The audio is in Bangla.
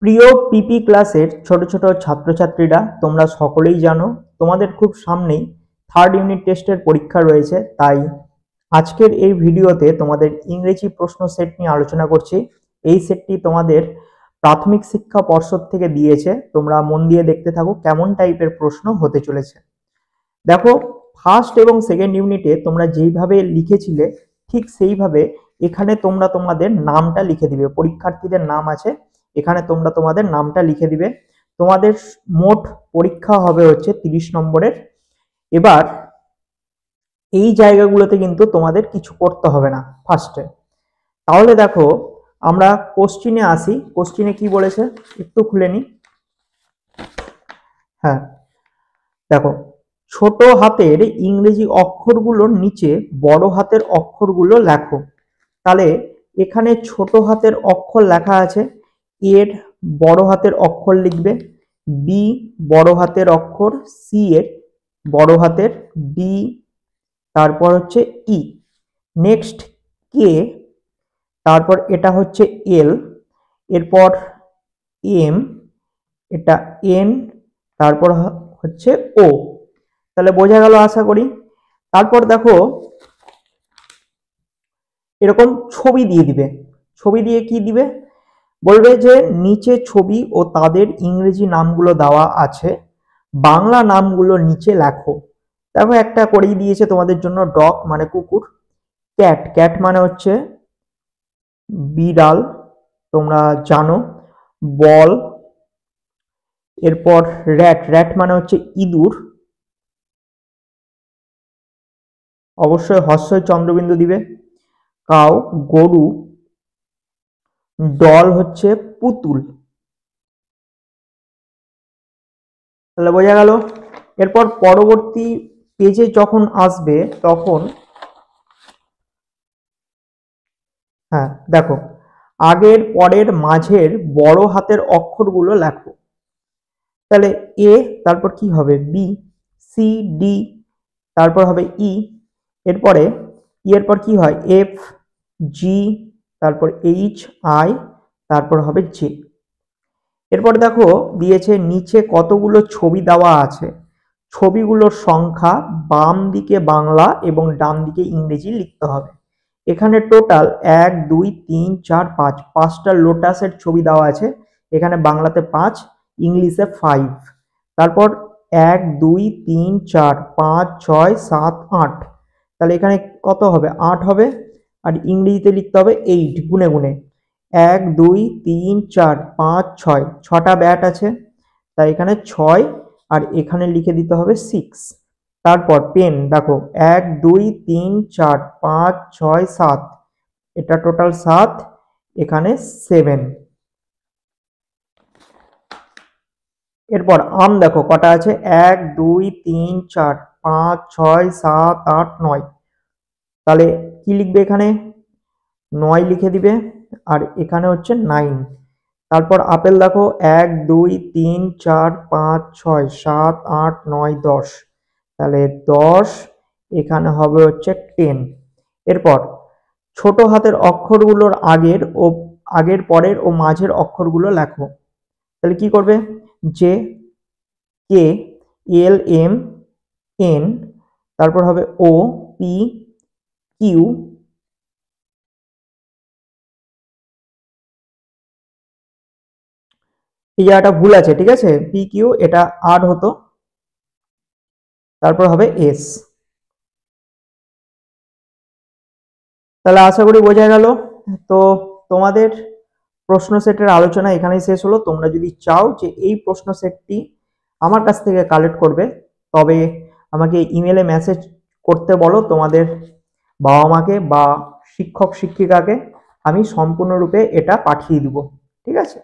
প্রিয় পিপি ক্লাসের ছোট ছোট ছাত্রছাত্রীরা, তোমরা সকলেই জানো তোমাদের খুব সামনেই থার্ড ইউনিট টেস্টের পরীক্ষা রয়েছে। তাই আজকের এই ভিডিওতে তোমাদের ইংরেজি প্রশ্ন সেট নিয়ে আলোচনা করছি। এই সেটটি তোমাদের প্রাথমিক শিক্ষা পর্ষদ থেকে দিয়েছে। তোমরা মন দিয়ে দেখতে থাকো কেমন টাইপের প্রশ্ন হতে চলেছে। দেখো, ফার্স্ট এবং সেকেন্ড ইউনিটে তোমরা যেইভাবে লিখেছিলে ঠিক সেইভাবে এখানে তোমরা তোমাদের নামটা লিখে দিবে। পরীক্ষার্থীদের নাম আছে, এখানে তোমরা তোমাদের নামটা লিখে দিবে। তোমাদের মোট পরীক্ষা হবে হচ্ছে 30 নম্বরের। এবার এই জায়গাগুলোতে কিন্তু তোমাদের কিছু করতে হবে না ফার্স্টে। তাহলে দেখো, আমরা কোশ্চিনে আসি। কোশ্চিনে কি বলেছে একটু খুলে নি। হ্যাঁ, দেখো, ছোট হাতের ইংরেজি অক্ষরগুলোর নিচে বড় হাতের অক্ষরগুলো লেখো। তাহলে এখানে ছোট হাতের অক্ষর লেখা আছে, এর বড় হাতের অক্ষর লিখবে, বি বড় হাতের অক্ষর, সি এর বড় হাতের, ডি তারপর হচ্ছে ই, নেক্সট কে, তারপর এটা হচ্ছে এল, এরপর এম, এটা এন, তারপর হচ্ছে ও। তাহলে বোঝা গেল আশা করি। তারপর দেখো, এরকম ছবি দিয়ে দিবে। ছবি দিয়ে কি দিবে, বলবে যে নিচে ছবি ও তাদের ইংরেজি নামগুলো দেওয়া আছে, বাংলা নামগুলো নিচে লেখো। দেখো, একটা করেই দিয়েছে তোমাদের জন্য, ডগ মানে কুকুর, ক্যাট ক্যাট মানে হচ্ছে বিড়াল, তোমরা জানো, বল, এরপর র্যাট র্যাট মানে হচ্ছে ইঁদুর, অবশ্যই হর্ষই চন্দ্রবিন্দু দিবে, কাউ গরু, ডল হচ্ছে পুতুল। তাহলে বোঝা গেল। এরপর পরবর্তী পেজে যখন আসবে তখন, হ্যাঁ দেখো, আগের পরের মাঝের বড় হাতের অক্ষরগুলো লেখো। তাহলে এ, তারপর কি হবে বি, সি, ডি, তারপর হবে ই, এরপরে এরপর কি হয় এফ, জি, তারপর এইচ, আই, তারপর হবে জে। এরপর দেখো দিয়েছে নিচে কতগুলো ছবি দেওয়া আছে, ছবিগুলোর সংখ্যা বাম দিকে বাংলা এবং ডান দিকে ইংরেজি লিখতে হবে। এখানে টোটাল 1 2 3 4 5 5টা লোটাসের ছবি দেওয়া আছে। এখানে বাংলাতে 5, ইংলিশে 5। তারপর 1 2 3 4 5 6 7 8, তাহলে এখানে কত হবে 8 হবে। আর ইংরেজিতে লিখতে হবে 8 গুনে গুনে, 1 2 3 4 5 6, 6টা ব্যাট আছে, তাই এখানে 6, আর এখানে লিখে দিতে হবে 6। তারপর পেন দেখো 1 2 3 4 5 6 7, এটা টোটাল 7, এখানে 7। এরপর আম দেখো কটা আছে, 1 2 3 4 5 6 7 8 9, তাহলে কি লিখবে এখানে 9 লিখে দিবে, আর এখানে হচ্ছে 9। তারপর আপেল দেখো 1 2 3 4 5 6 7 8 9 10, তাহলে 10, এখানে হবে হচ্ছে 10। এরপর ছোট হাতের অক্ষরগুলোর আগের পরের ও মাঝের অক্ষরগুলো লেখো। তাহলে কি করবে, জে, কে, এল, এম, এন, তারপর হবে ও, পি, কিউ, এই জায়গাটা ভুল আছে, ঠিক আছে, পি কিউ এটা আর হতো, তারপর হবে এস। তাহলে আশা করি বোঝা গেল। তো তোমাদের প্রশ্ন সেটের আলোচনা এখানেই শেষ হলো। তোমরা যদি চাও যে এই প্রশ্ন সেটটি আমার কাছ থেকে কালেক্ট করবে, তবে আমাকে ইমেলে মেসেজ করতে বলো তোমাদের বাবা মাকে বা শিক্ষক শিক্ষিকাকে, আমি সম্পূর্ণরূপে এটা পাঠিয়ে দিব, ঠিক আছে।